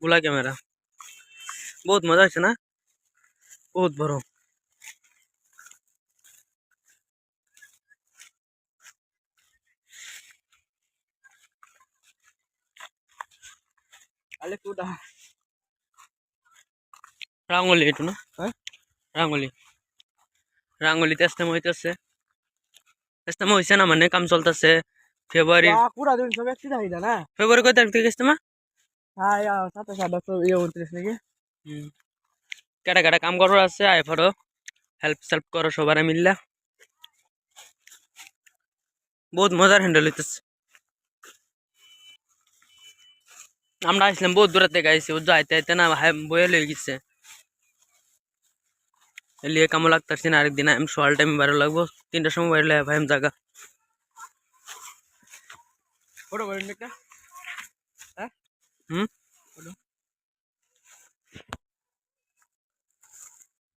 গুলা ক্যামেরা বহুত মজা হচ্ছে না, বহুত বড়। রাঙ্গলি এটু না, রাঙ্গলি রাঙ্গলিতে ইস্তেমা হইতেছে, ইস্তেমা হইছে না মানে কাম চলতেছে। ফেব্রুয়ারি পুরা দিন সব একটি দাহি না। ফেব্রুয়ারি কয় তারিখ থেকে ইস্তেমা? হ্যাঁ 27 নাকি। কেটা কেটা কাম করার আছে, আয় পড়ো, হেল্প সেল্প করো সবারে মিললা। বহুত মজার হ্যান্ডেল হইতেছে। আমরা আসলাম বহুত দূরের থেকে আইসি, ও যাইতে আইতে না বয়ে লয়ে গেছে। লিয়ে কামো লাগতেছি না, আরেকদিন আমি সকাল টাইম বাইরে লাগবো, 3টার সময় বাইরে ভাই আমি জায়গা। ফটো করেন একটা। হুম